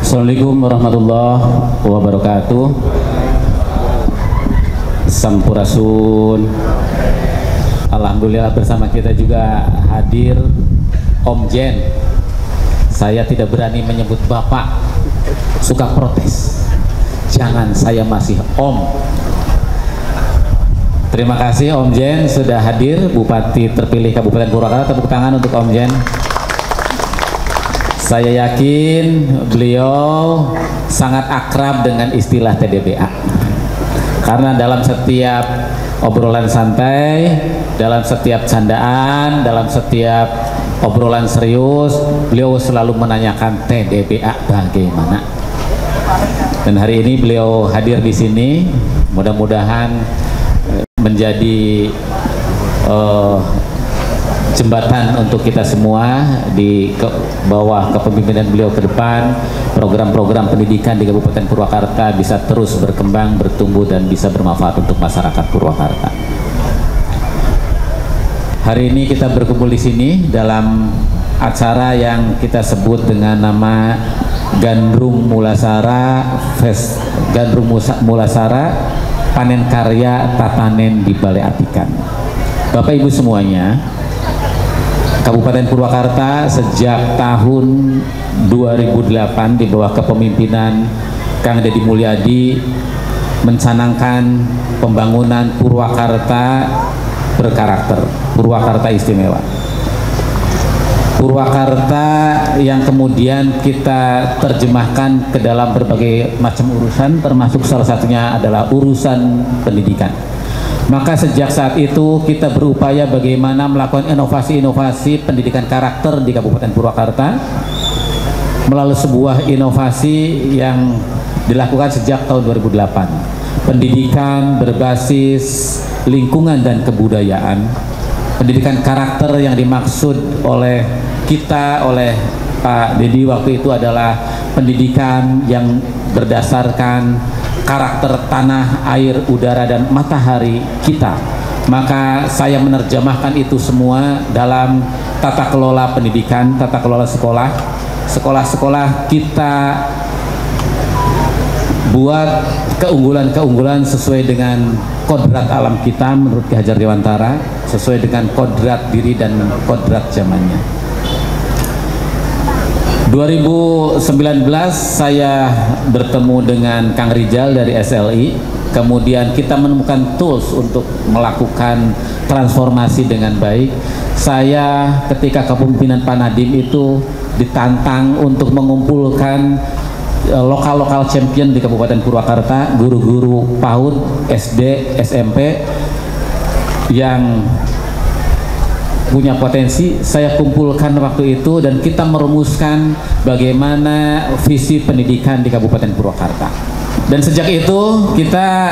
Assalamualaikum warahmatullahi wabarakatuh. Sampurasun. Alhamdulillah bersama kita juga hadir Om Jen. Saya tidak berani menyebut Bapak, suka protes. Jangan, saya masih Om. Terima kasih Om Jen sudah hadir, Bupati terpilih Kabupaten Purwakarta. Tepuk tangan untuk Om Jen. Saya yakin beliau sangat akrab dengan istilah TDBA, karena dalam setiap obrolan santai, dalam setiap candaan, dalam setiap obrolan serius, beliau selalu menanyakan TDBA bagaimana. Dan hari ini beliau hadir di sini, mudah-mudahan menjadi jembatan untuk kita semua di bawah kepemimpinan beliau ke depan. Program-program pendidikan di Kabupaten Purwakarta bisa terus berkembang, bertumbuh, dan bisa bermanfaat untuk masyarakat Purwakarta. Hari ini kita berkumpul di sini dalam acara yang kita sebut dengan nama Gandrung Mulasara Panen Karya Tatanen di Balai Atikan. Bapak Ibu semuanya, Kabupaten Purwakarta sejak tahun 2008 di bawah kepemimpinan Kang Deddy Mulyadi mencanangkan pembangunan Purwakarta berkarakter, Purwakarta istimewa. Purwakarta yang kemudian kita terjemahkan ke dalam berbagai macam urusan, termasuk salah satunya adalah urusan pendidikan. Maka sejak saat itu kita berupaya bagaimana melakukan inovasi-inovasi pendidikan karakter di Kabupaten Purwakarta melalui sebuah inovasi yang dilakukan sejak tahun 2008. Pendidikan berbasis lingkungan dan kebudayaan. Pendidikan karakter yang dimaksud oleh kita, oleh Pak Deddy waktu itu adalah pendidikan yang berdasarkan karakter tanah, air, udara, dan matahari kita. Maka saya menerjemahkan itu semua dalam tata kelola pendidikan, tata kelola sekolah. Sekolah-sekolah kita buat keunggulan-keunggulan sesuai dengan kodrat alam kita menurut Ki Hajar Dewantara, sesuai dengan kodrat diri dan kodrat zamannya. 2019 saya bertemu dengan Kang Rijal dari SLI, kemudian kita menemukan tools untuk melakukan transformasi dengan baik. Saya ketika kepemimpinan Pak Nadiem itu ditantang untuk mengumpulkan lokal champion di Kabupaten Purwakarta, guru-guru PAUD, SD, SMP yang punya potensi. Saya kumpulkan waktu itu dan kita merumuskan bagaimana visi pendidikan di Kabupaten Purwakarta. Dan sejak itu kita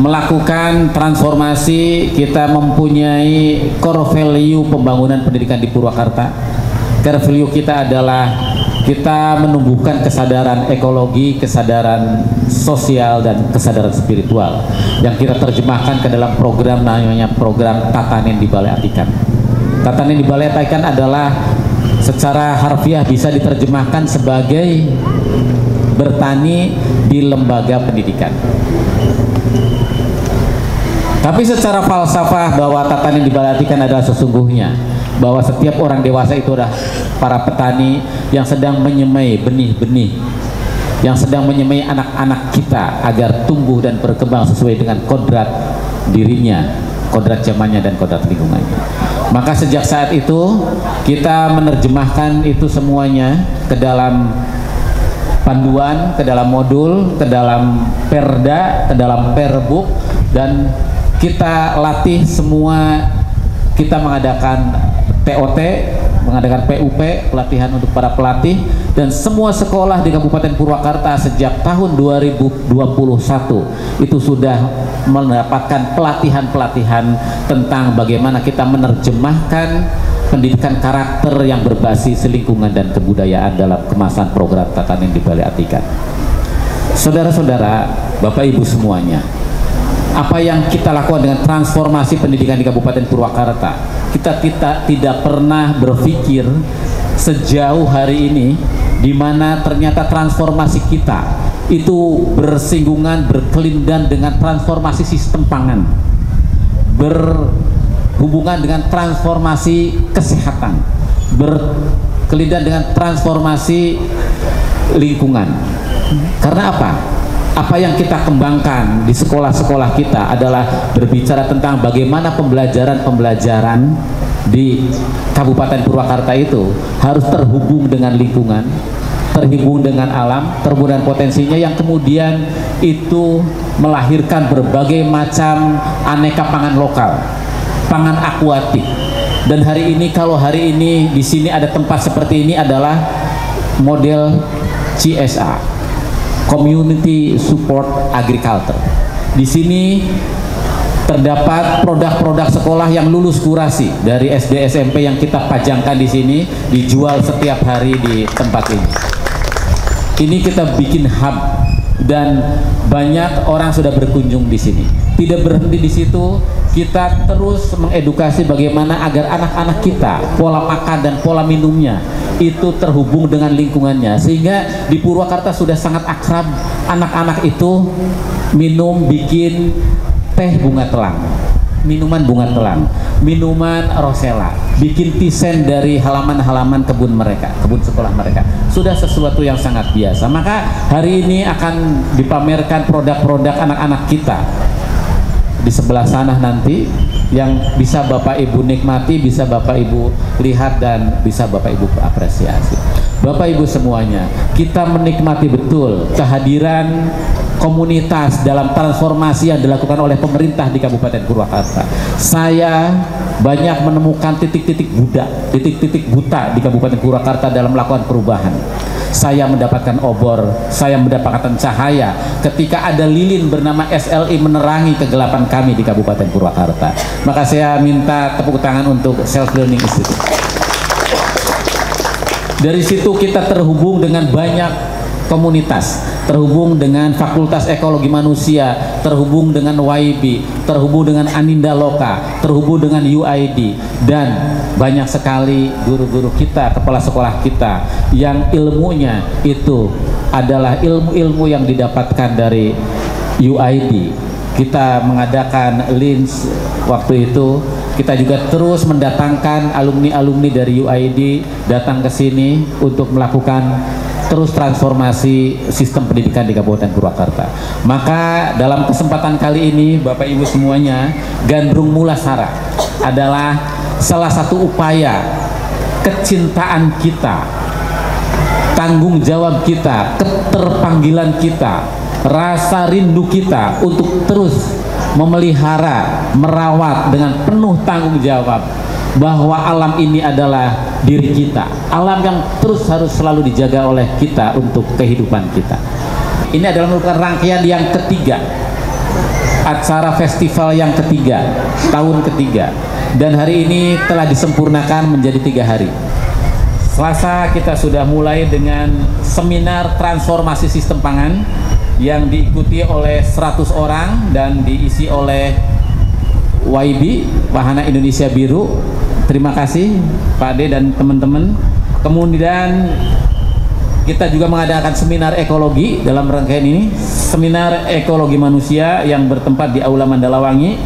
melakukan transformasi, kita mempunyai core value pembangunan pendidikan di Purwakarta. Core value kita adalah kita menumbuhkan kesadaran ekologi, kesadaran sosial, dan kesadaran spiritual yang kita terjemahkan ke dalam program namanya program Tatanen di Balai Atikan. Tatanen di Balai Atikan adalah secara harfiah bisa diterjemahkan sebagai bertani di lembaga pendidikan. Tapi secara falsafah bahwa tatanen di Balai Atikan adalah sesungguhnya bahwa setiap orang dewasa itu adalah para petani yang sedang menyemai benih-benih, yang sedang menyemai anak-anak kita agar tumbuh dan berkembang sesuai dengan kodrat dirinya, kodrat zamannya, dan kodrat lingkungannya. Maka sejak saat itu kita menerjemahkan itu semuanya ke dalam panduan, ke dalam modul, ke dalam perda, ke dalam perbuk, dan kita latih semua. Kita mengadakan TOT, mengadakan PUP, pelatihan untuk para pelatih, dan semua sekolah di Kabupaten Purwakarta sejak tahun 2021 itu sudah mendapatkan pelatihan-pelatihan tentang bagaimana kita menerjemahkan pendidikan karakter yang berbasis lingkungan dan kebudayaan dalam kemasan program Tatanen di Balai Atikan. Saudara-saudara, Bapak Ibu semuanya, apa yang kita lakukan dengan transformasi pendidikan di Kabupaten Purwakarta, kita tidak pernah berpikir sejauh hari ini di mana ternyata transformasi kita itu bersinggungan, berkelindan dengan transformasi sistem pangan, berhubungan dengan transformasi kesehatan, berkelindan dengan transformasi lingkungan. Karena apa? Apa yang kita kembangkan di sekolah-sekolah kita adalah berbicara tentang bagaimana pembelajaran di Kabupaten Purwakarta itu harus terhubung dengan lingkungan, terhubung dengan alam, terhubung dengan potensinya, yang kemudian itu melahirkan berbagai macam aneka pangan lokal, pangan akuatik. Dan hari ini, kalau hari ini di sini ada tempat seperti ini adalah model CSA, Community Support Agriculture. Di sini terdapat produk-produk sekolah yang lulus kurasi dari SD SMP yang kita pajangkan di sini, dijual setiap hari di tempat ini. Ini kita bikin hub dan banyak orang sudah berkunjung di sini. Tidak berhenti di situ, kita terus mengedukasi bagaimana agar anak-anak kita pola makan dan pola minumnya itu terhubung dengan lingkungannya, sehingga di Purwakarta sudah sangat akrab anak-anak itu minum, bikin teh bunga telang, minuman bunga telang, minuman rosella, bikin tisen dari halaman-halaman kebun mereka, kebun sekolah mereka. Sudah sesuatu yang sangat biasa. Maka hari ini akan dipamerkan produk-produk anak-anak kita di sebelah sana nanti, yang bisa Bapak Ibu nikmati, bisa Bapak Ibu lihat, dan bisa Bapak Ibu apresiasi. Bapak Ibu semuanya, kita menikmati betul kehadiran komunitas dalam transformasi yang dilakukan oleh pemerintah di Kabupaten Purwakarta. Saya banyak menemukan titik-titik buta di Kabupaten Purwakarta dalam melakukan perubahan. Saya mendapatkan obor, saya mendapatkan cahaya ketika ada lilin bernama SLI menerangi kegelapan kami di Kabupaten Purwakarta. Maka saya minta tepuk tangan untuk Self Learning Institute. Dari situ kita terhubung dengan banyak komunitas, terhubung dengan Fakultas Ekologi Manusia, terhubung dengan YB, terhubung dengan Aninda Loka, terhubung dengan UID, dan banyak sekali guru-guru kita, kepala sekolah kita yang ilmunya itu adalah ilmu-ilmu yang didapatkan dari UID. Kita mengadakan LINS waktu itu, kita juga terus mendatangkan alumni-alumni dari UID datang ke sini untuk melakukan terus transformasi sistem pendidikan di Kabupaten Purwakarta. Maka dalam kesempatan kali ini Bapak Ibu semuanya, Gandrung Mulasara adalah salah satu upaya kecintaan kita, tanggung jawab kita, keterpanggilan kita, rasa rindu kita untuk terus memelihara, merawat dengan penuh tanggung jawab bahwa alam ini adalah diri kita, alam yang terus harus selalu dijaga oleh kita untuk kehidupan kita. Ini adalah merupakan rangkaian yang ketiga, acara festival yang ketiga, tahun ketiga, dan hari ini telah disempurnakan menjadi 3 hari. Selasa kita sudah mulai dengan seminar transformasi sistem pangan yang diikuti oleh 100 orang dan diisi oleh YB, Wahana Indonesia Biru. Terima kasih Pak Ade dan teman-teman. Kemudian kita juga mengadakan seminar ekologi dalam rangkaian ini, seminar ekologi manusia yang bertempat di Aula Mandalawangi,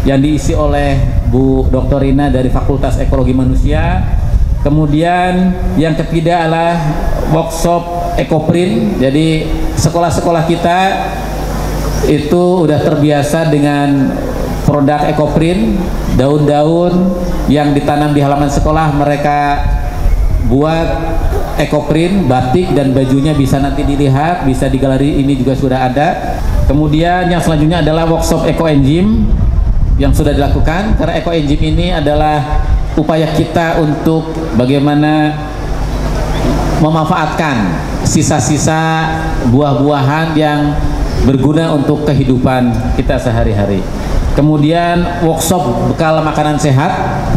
yang diisi oleh Bu Dr. Rina dari Fakultas Ekologi Manusia. Kemudian yang ketiga adalah workshop ekoprint. Jadi sekolah-sekolah kita itu udah terbiasa dengan produk ekoprint, daun-daun yang ditanam di halaman sekolah mereka buat ekoprint, batik, dan bajunya bisa nanti dilihat, bisa di galeri ini juga sudah ada. Kemudian yang selanjutnya adalah workshop ekoenzim yang sudah dilakukan, karena ekoenzim ini adalah upaya kita untuk bagaimana memanfaatkan sisa-sisa buah-buahan yang berguna untuk kehidupan kita sehari-hari. Kemudian workshop bekal makanan sehat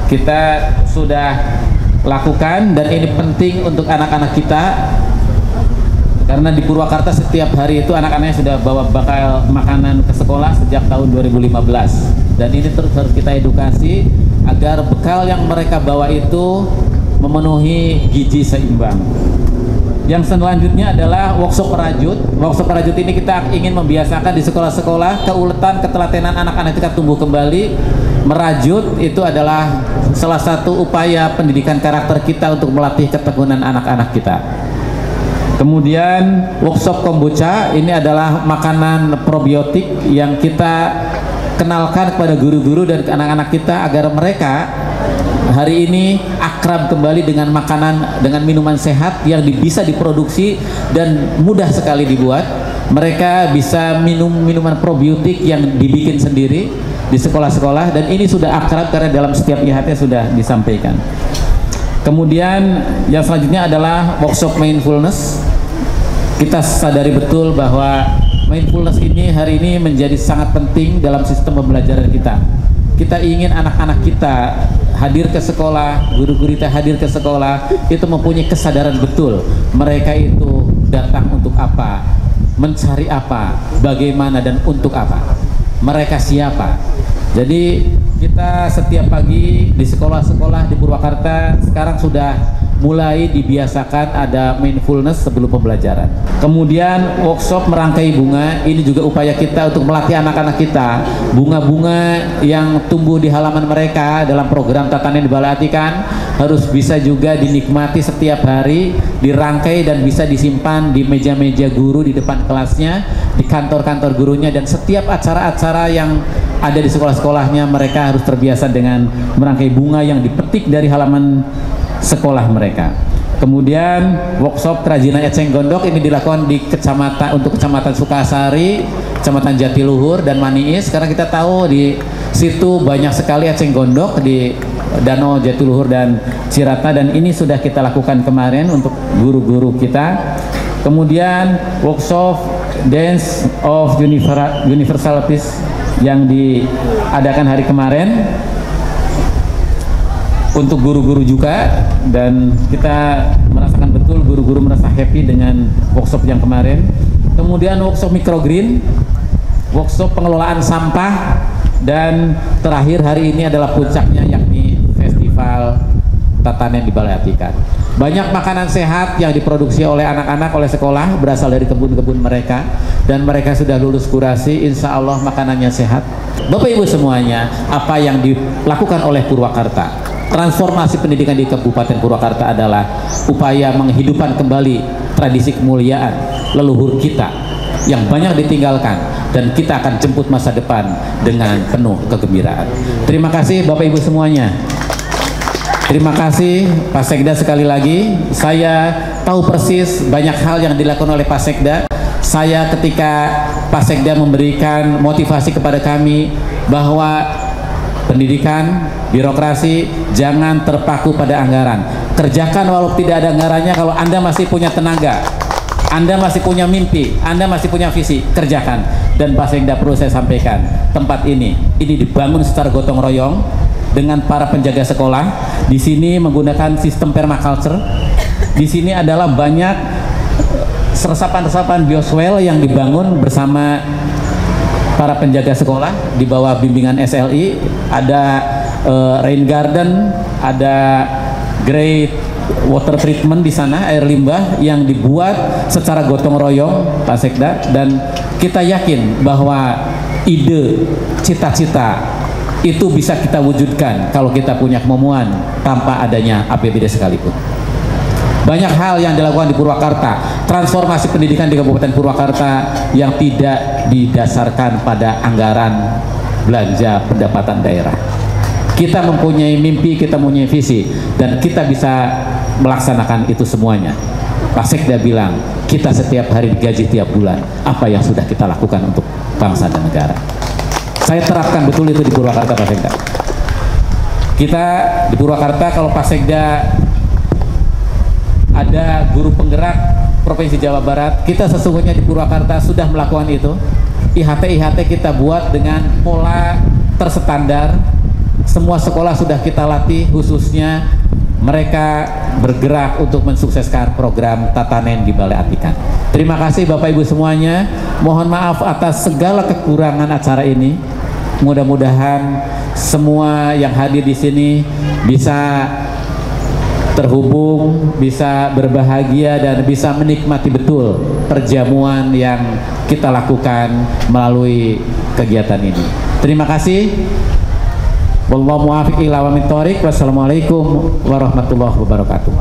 kita sudah lakukan, dan ini penting untuk anak-anak kita karena di Purwakarta setiap hari itu anak-anaknya sudah bawa bekal makanan ke sekolah sejak tahun 2015, dan ini terus harus kita edukasi agar bekal yang mereka bawa itu memenuhi gizi seimbang. Yang selanjutnya adalah workshop perajut. Workshop perajut ini kita ingin membiasakan di sekolah-sekolah keuletan, ketelatenan anak-anak kita tumbuh kembali. Merajut itu adalah salah satu upaya pendidikan karakter kita untuk melatih ketekunan anak-anak kita. Kemudian workshop kombucha, ini adalah makanan probiotik yang kita kenalkan kepada guru-guru dan anak-anak kita agar mereka hari ini akrab kembali dengan makanan, dengan minuman sehat yang bisa diproduksi dan mudah sekali dibuat. Mereka bisa minum minuman probiotik yang dibikin sendiri di sekolah-sekolah, dan ini sudah akrab karena dalam setiap IHT sudah disampaikan. Kemudian yang selanjutnya adalah workshop mindfulness. Kita sadari betul bahwa mindfulness ini hari ini menjadi sangat penting dalam sistem pembelajaran kita. Kita ingin anak-anak kita hadir ke sekolah, guru-guru kita hadir ke sekolah, itu mempunyai kesadaran betul mereka itu datang untuk apa, mencari apa, bagaimana, dan untuk apa, mereka siapa. Jadi kita setiap pagi di sekolah-sekolah di Purwakarta sekarang sudah mulai dibiasakan ada mindfulness sebelum pembelajaran. Kemudian workshop merangkai bunga, ini juga upaya kita untuk melatih anak-anak kita. Bunga-bunga yang tumbuh di halaman mereka dalam program tatanan di Balai Atikan harus bisa juga dinikmati setiap hari, dirangkai dan bisa disimpan di meja-meja guru di depan kelasnya, di kantor-kantor gurunya, dan setiap acara-acara yang ada di sekolah-sekolahnya mereka harus terbiasa dengan merangkai bunga yang dipetik dari halaman sekolah mereka. Kemudian workshop kerajinan eceng gondok ini dilakukan di kecamatan Sukasari, Kecamatan Jatiluhur dan Maniis. Karena kita tahu di situ banyak sekali eceng gondok di Danau Jatiluhur dan Cirata, dan ini sudah kita lakukan kemarin untuk guru-guru kita. Kemudian workshop Dance of Universal Peace yang diadakan hari kemarin untuk guru-guru juga, dan kita merasakan betul guru-guru merasa happy dengan workshop yang kemarin. Kemudian workshop microgreen, workshop pengelolaan sampah, dan terakhir hari ini adalah puncaknya yakni festival tatanen di Balai Atikan. Banyak makanan sehat yang diproduksi oleh anak-anak, oleh sekolah, berasal dari kebun-kebun mereka, dan mereka sudah lulus kurasi. Insya Allah makanannya sehat. Bapak Ibu semuanya, apa yang dilakukan oleh Purwakarta, transformasi pendidikan di Kabupaten Purwakarta adalah upaya menghidupkan kembali tradisi kemuliaan leluhur kita yang banyak ditinggalkan, dan kita akan jemput masa depan dengan penuh kegembiraan. Terima kasih Bapak Ibu semuanya. Terima kasih Pak Sekda sekali lagi. Saya tahu persis banyak hal yang dilakukan oleh Pak Sekda. Saya ketika Pak Sekda memberikan motivasi kepada kami bahwa pendidikan, birokrasi jangan terpaku pada anggaran. Kerjakan walau tidak ada anggarannya. Kalau Anda masih punya tenaga, Anda masih punya mimpi, Anda masih punya visi, kerjakan. Dan Pak Sekda, perlu saya sampaikan, tempat ini dibangun secara gotong royong dengan para penjaga sekolah. Di sini menggunakan sistem permaculture. Di sini adalah banyak resapan-resapan bioswale yang dibangun bersama para penjaga sekolah di bawah bimbingan SLI. Ada rain garden, ada great water treatment di sana, air limbah yang dibuat secara gotong royong Pak Sekda, dan kita yakin bahwa ide, cita-cita itu bisa kita wujudkan kalau kita punya kemampuan tanpa adanya APBD sekalipun. Banyak hal yang dilakukan di Purwakarta, transformasi pendidikan di Kabupaten Purwakarta yang tidak didasarkan pada anggaran belanja pendapatan daerah. Kita mempunyai mimpi, kita mempunyai visi, dan kita bisa melaksanakan itu semuanya. Pak Sekda bilang, kita setiap hari digaji tiap bulan. Apa yang sudah kita lakukan untuk bangsa dan negara? Saya terapkan betul itu di Purwakarta, Pak Sekda. Kita di Purwakarta, kalau Pak Sekda ada guru penggerak Provinsi Jawa Barat, kita sesungguhnya di Purwakarta sudah melakukan itu. IHT kita buat dengan pola terstandar. Semua sekolah sudah kita latih, khususnya mereka bergerak untuk mensukseskan program tatanen di Balai Atikan. Terima kasih Bapak Ibu semuanya. Mohon maaf atas segala kekurangan acara ini. Mudah-mudahan semua yang hadir di sini bisa terhubung, bisa berbahagia dan bisa menikmati betul perjamuan yang kita lakukan melalui kegiatan ini. Terima kasih. Wallahu muwaffiq ila aqwamit thoriq. Wassalamualaikum warahmatullahi wabarakatuh.